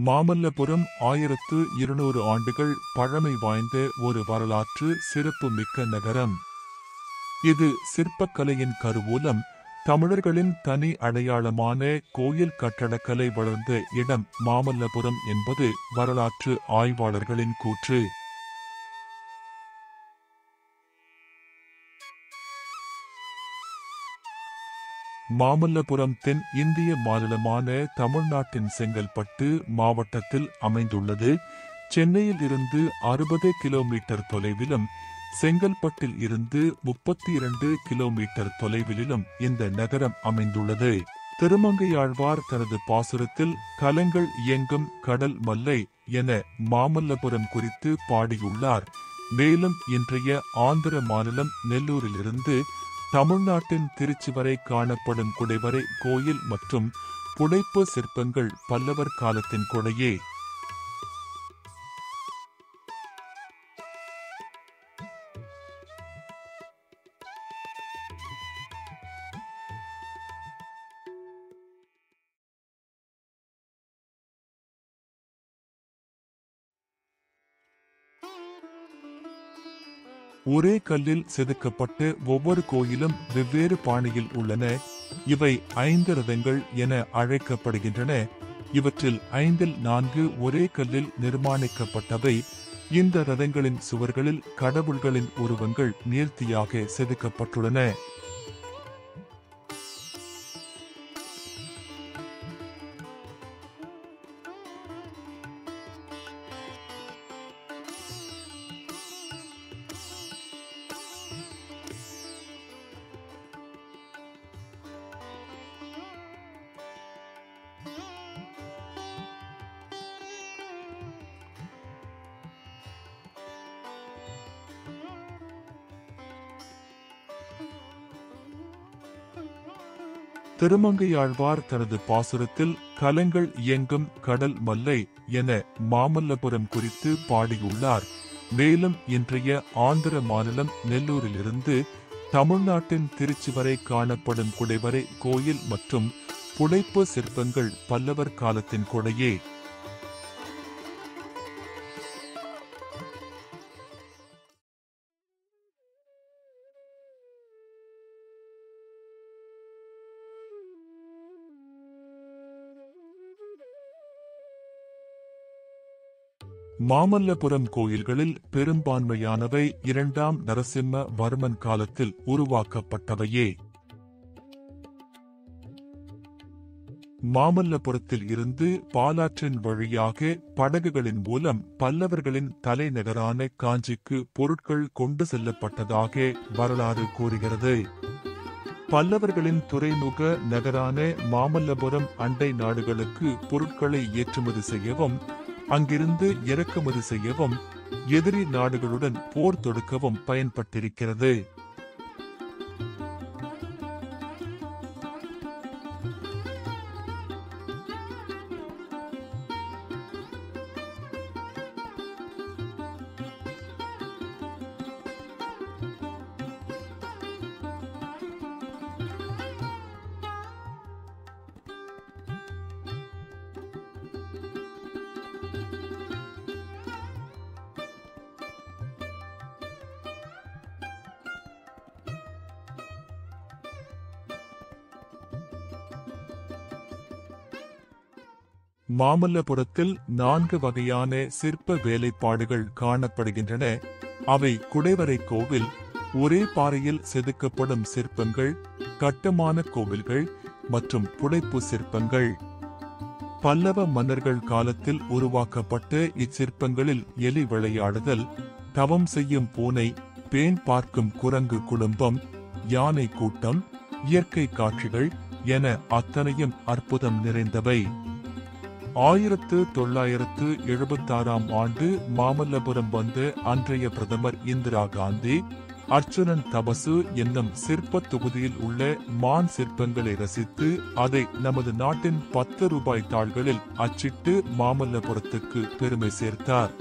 மாமல்லபுரம் 1200 ஆண்டுகள் பழமை வாய்ந்த ஒரு வரலாற்று சிறப்புமிக்க நகரம். இது சிற்பக்கலையின் கருவூலம். தமிழர்களின் தனி அடையாளமான கோயில் கட்டடக்கலை வளர்ந்த இடம் மாமல்லபுரம் என்பது வரலாற்று ஆய்வாளர்களின் கூற்று. மாமல்லபுரம் தென் இந்திய மாநிலமான தமிழ்நாட்டின் செங்கல்பட்டு மாவட்டத்தில் அமைந்துள்ளது. சென்னையில் இருந்து 60 கிலோமீட்டர் தொலைவிலும், செங்கல்பட்டில் இருந்து 32 கிலோமீட்டர் தொலைவிலும் இந்த நகரம் அமைந்துள்ளது. திருமங்கையாழ்வார் தனது பாசுரத்தில் கலங்கள் இயங்கும் கடல் மல்லை என மாமல்லபுரம் குறித்து பாடியுள்ளார். மேலும் இன்றைய ஆந்திர மாநிலம் நெல்லூரிலிருந்து தமிழ்நாட்டின் திருச்சி வரை காணப்படும் குடைவரை கோயில் மற்றும் புடைப்பு சிற்பங்கள் பல்லவர் காலத்தின் கொடையே. ஒரே கல்லில் செதுக்கப்பட்ட ஒவ்வொரு கோயிலும் வெவ்வேறு பாணியில் உள்ளன. இவை 5 ரதங்கள் என அழைக்கப்படுகின்றன. இவற்றில் 5இல் 4 ஒரே கல்லில் நிர்மாணிக்கப்பட்டவை. இந்த ரதங்களின் சுவர்களில் கடவுள்களின் உருவங்கள் நேர்த்தியாக செதுக்கப்பட்டுள்ளன. திருமங்கையாழ்வார் தனது பாசுரத்தில் கலங்கள் இயங்கும் கடல் மல்லை என மாமல்லபுரம் குறித்து பாடியுள்ளார். மேலும் இன்றைய ஆந்திர மாநிலம் நெல்லூரிலிருந்து தமிழ்நாட்டின் திருச்சி வரை காணப்படும் குடைவரை கோயில் மற்றும் புடைப்பு சிற்பங்கள் பல்லவர் காலத்தின் கொடையே. மாமல்லபுரம் கோயில்களில் பெரும்பான்மையானவை 2ஆம் நரசிம்ம வர்மன் காலத்தில் உருவாக்கப்பட்டவையே. மாமல்லபுரத்தில் இருந்து பாலாற்றின் வழியாக படகுகளின் மூலம் பல்லவர்களின் தலைநகரான காஞ்சிக்கு பொருட்கள் கொண்டு செல்லப்பட்டதாக வரலாறு கூறுகிறது. பல்லவர்களின் துறைமுக நகரான மாமல்லபுரம் அண்டை நாடுகளுக்கு பொருட்களை ஏற்றுமதி செய்யவும், அங்கிருந்து இறக்குமதி செய்யவும், எதிரி நாடுகளுடன் போர் தொடுக்கவும் பயன்பட்டிருக்கிறது. மாமல்லபுரத்தில் 4 வகையான சிற்ப வேலைப்பாடுகள் காணப்படுகின்றன. அவை குடைவரை கோவில், ஒரே பாறையில் செதுக்கப்படும் சிற்பங்கள், கட்டுமான கோவில்கள் மற்றும் புடைப்பு சிற்பங்கள். பல்லவ மன்னர்கள் காலத்தில் உருவாக்கப்பட்ட இச்சிற்பங்களில் எலி விளையாடுதல், தவம் செய்யும் பூனை, பேன் பார்க்கும் குரங்கு குடும்பம், யானை கூட்டம், இயற்கை காட்சிகள் என அத்தனையும் அற்புதம் நிறைந்தவை. 1976ஆம் ஆண்டு மாமல்லபுரம் வந்த அன்றைய பிரதமர் இந்திரா காந்தி, அர்ச்சுனன் தபசு என்னும் சிற்ப தொகுதியில் உள்ள மான் சிற்பங்களை ரசித்து அதை நமது நாட்டின் 10 ரூபாய் தாள்களில் அச்சிட்டு மாமல்லபுரத்துக்கு பெருமை சேர்த்தார்.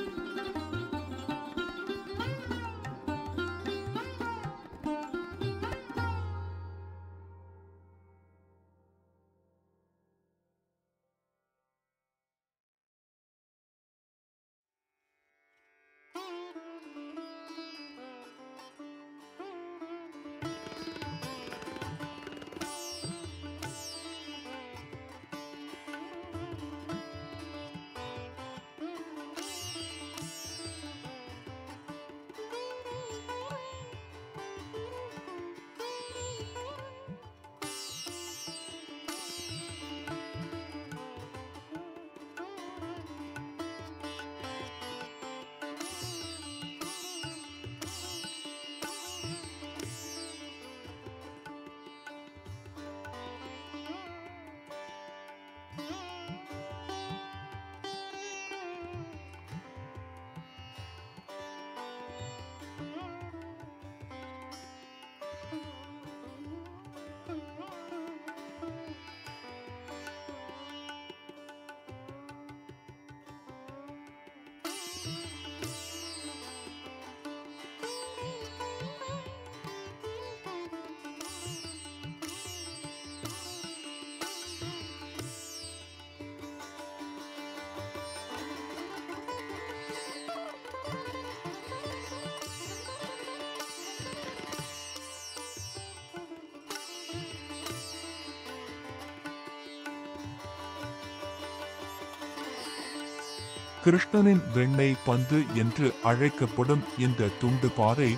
கிருஷ்ணனின் வெண்ணெய் பந்து என்று அழைக்கப்படும் இந்த துண்டு பாறை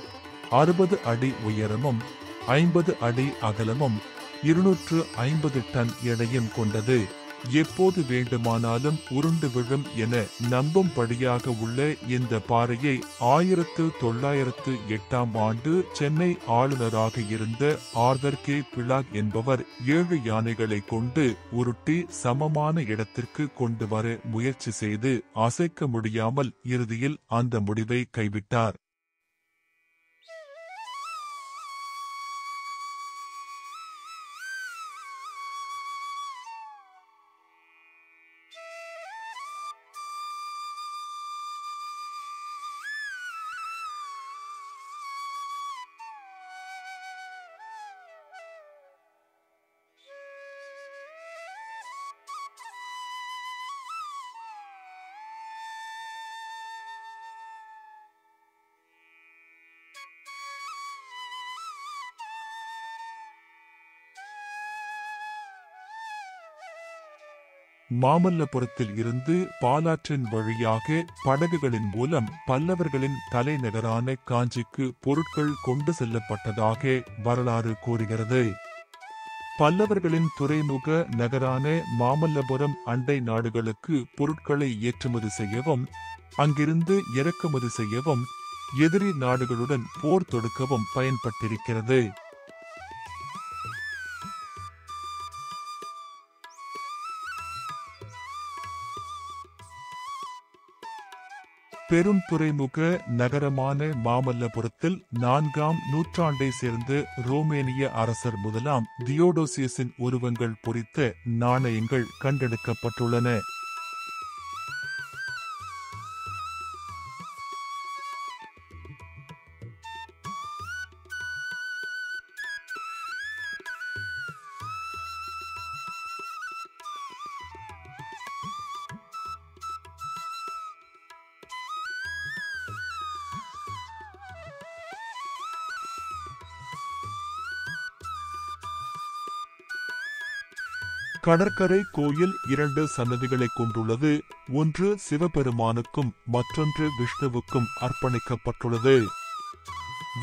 60 அடி உயரமும் 50 அடி அகலமும் 250 டன் எடையும் கொண்டது. எப்போது வேண்டுமானாலும் உருண்டு விழும் என நம்பும்படியாக உள்ள இந்த பாறையை 1908ஆம் ஆண்டு சென்னை ஆளுநராக இருந்த ஆர்தர் கே பிளாக் என்பவர் 7 யானைகளை கொண்டு உருட்டி சமமான இடத்திற்கு கொண்டு வர முயற்சி செய்து அசைக்க முடியாமல் இறுதியில் அந்த முடிவை கைவிட்டார். மாமல்லபுரத்தில் இருந்து பாலாற்றின் வழியாக படகுகளின் மூலம் பல்லவர்களின் தலைநகரான காஞ்சிக்கு பொருட்கள் கொண்டு செல்லப்பட்டதாக வரலாறு கூறுகிறது. பல்லவர்களின் துறைமுக நகரான மாமல்லபுரம் அண்டை நாடுகளுக்கு பொருட்களை ஏற்றுமதி செய்யவும் அங்கிருந்து இறக்குமதி செய்யவும் எதிரி நாடுகளுடன் போர் தொடுக்கவும் பயன்பட்டிருக்கிறது. பெரும் துறைமுக நகரமான மாமல்லபுரத்தில் 4ஆம் நூற்றாண்டை சேர்ந்த ரோமேனிய அரசர் முதலாம் தியோடோசியஸின் உருவங்கள் பொறித்த நாணயங்கள் கண்டெடுக்கப்பட்டுள்ளன. கடற்கரை கோயில் 2 சன்னதிகளை கொண்டுள்ளது. ஒன்று சிவபெருமானுக்கும் மற்றொன்று விஷ்ணுவுக்கும் அர்ப்பணிக்கப்பட்டுள்ளது.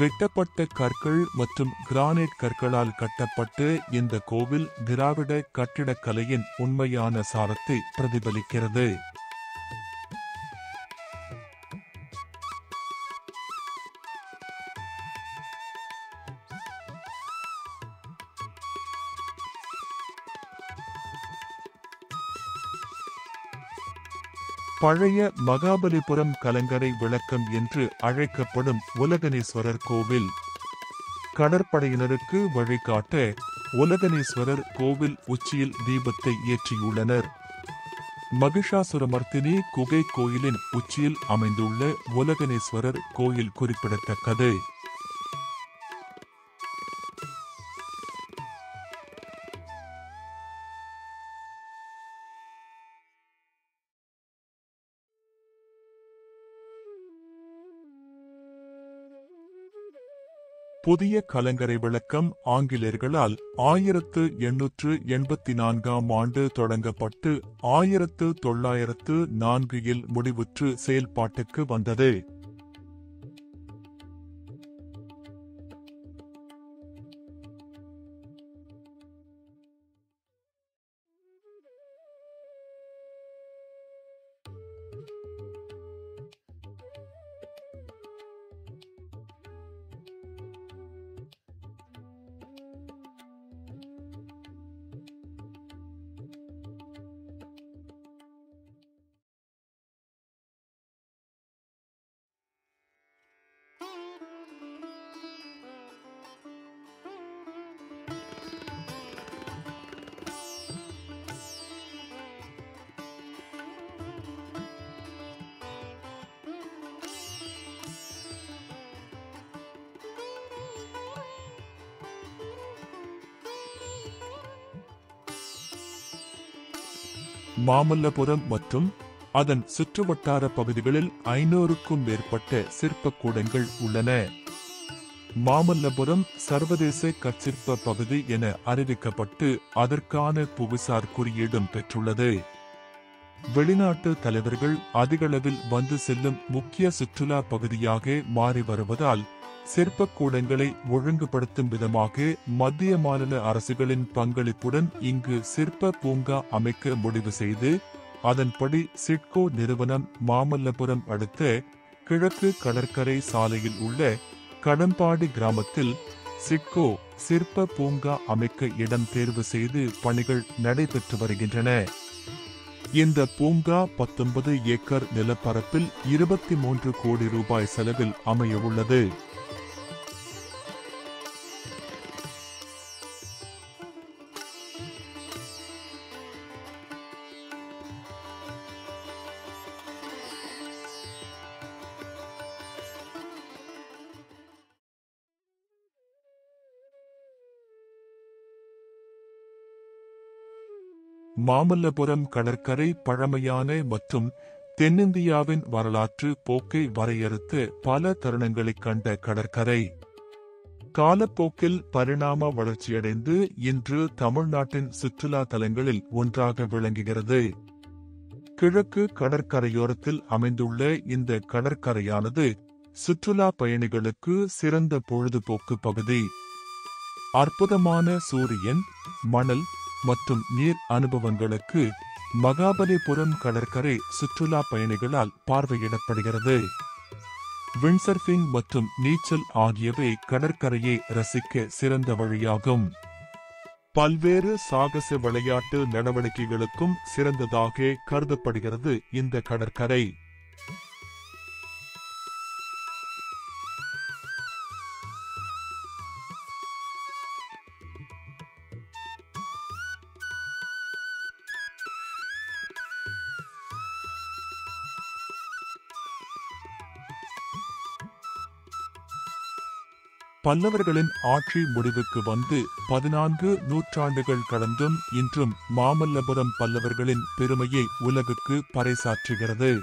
வெட்டப்பட்ட கற்கள் மற்றும் கிரானைட் கற்களால் கட்டப்பட்ட இந்த கோவில் திராவிட கட்டிடக்கலையின் உண்மையான சாரத்தை பிரதிபலிக்கிறது. பழைய மகாபலிபுரம் கலங்கரை விளக்கம் என்று அழைக்கப்படும் உலகனேஸ்வரர் கோவில். கடற்படையினருக்கு வழிகாட்ட உலகனேஸ்வரர் கோவில் உச்சியில் தீபத்தை ஏற்றியுள்ளனர். மகிஷாசுரமர்த்தினி குகை கோயிலின் உச்சியில் அமைந்துள்ள உலகனேஸ்வரர் கோயில் குறிப்பிடத்தக்கது. புதிய கலங்கரை விளக்கம் ஆங்கிலேயர்களால் 1884ஆம் ஆண்டு தொடங்கப்பட்டு 1904இல் முடிவுற்று செயல்பாட்டுக்கு வந்தது. மாமல்லபுரம் மற்றும் அதன் சுற்றுவட்டார பகுதிகளில் 500க்கும் மேற்பட்ட சிற்பக்கூடங்கள் உள்ளன. மாமல்லபுரம் சர்வதேச கற்சிற்ப பகுதி என அறிவிக்கப்பட்டு அதற்கான புவிசார் குறியீடும் பெற்றுள்ளது. வெளிநாட்டு தலைவர்கள் அதிகளவில் வந்து செல்லும் முக்கிய சுற்றுலா பகுதியாக மாறி வருவதால் சிற்பக்கூடங்களை ஒழுங்குபடுத்தும் விதமாக மத்திய மாநில அரசுகளின் பங்களிப்புடன் இங்கு சிற்ப பூங்கா அமைக்க முடிவு செய்து அதன்படி சிட்கோ நிறுவனம் மாமல்லபுரம் அடுத்த கிழக்கு கடற்கரை சாலையில் உள்ள கடம்பாடி கிராமத்தில் சிட்கோ சிற்ப பூங்கா அமைக்க இடம் தேர்வு செய்து பணிகள் நடைபெற்று வருகின்றன. இந்த பூங்கா 19 ஏக்கர் நிலப்பரப்பில் 23 கோடி ரூபாய் செலவில் அமையவுள்ளது. மாமல்லபுரம் கடற்கரை பழமையான மற்றும் தென்னிந்தியாவின் வரலாற்று போக்கை வரையறுத்து பல தருணங்களைக் கண்ட கடற்கரை காலப்போக்கில் பரிணாம வளர்ச்சியடைந்து இன்று தமிழ்நாட்டின் சுற்றுலா தலங்களில் ஒன்றாக விளங்குகிறது. கிழக்கு கடற்கரையோரத்தில் அமைந்துள்ள இந்த கடற்கரையானது சுற்றுலா பயணிகளுக்கு சிறந்த பொழுதுபோக்கு பகுதி. அற்புதமான சூரியன், மணல் மற்றும் நீர் அனுபவங்களுக்கு மகாபலிபுரம் கடற்கரை சுற்றுலா பயணிகளால் பார்வையிடப்படுகிறது. விண்ட்சர்ஃபிங் மற்றும் நீச்சல் ஆகியவை கடற்கரையை ரசிக்க சிறந்த வழியாகும். பல்வேறு சாகச விளையாட்டு நடவடிக்கைகளுக்கும் சிறந்ததாக கருதப்படுகிறது இந்த கடற்கரை. பல்லவர்களின் ஆட்சி முடிவுக்கு வந்து 14 நூற்றாண்டுகள் கடந்தும் இன்றும் மாமல்லபுரம் பல்லவர்களின் பெருமையை உலகுக்கு பறைசாற்றுகிறது.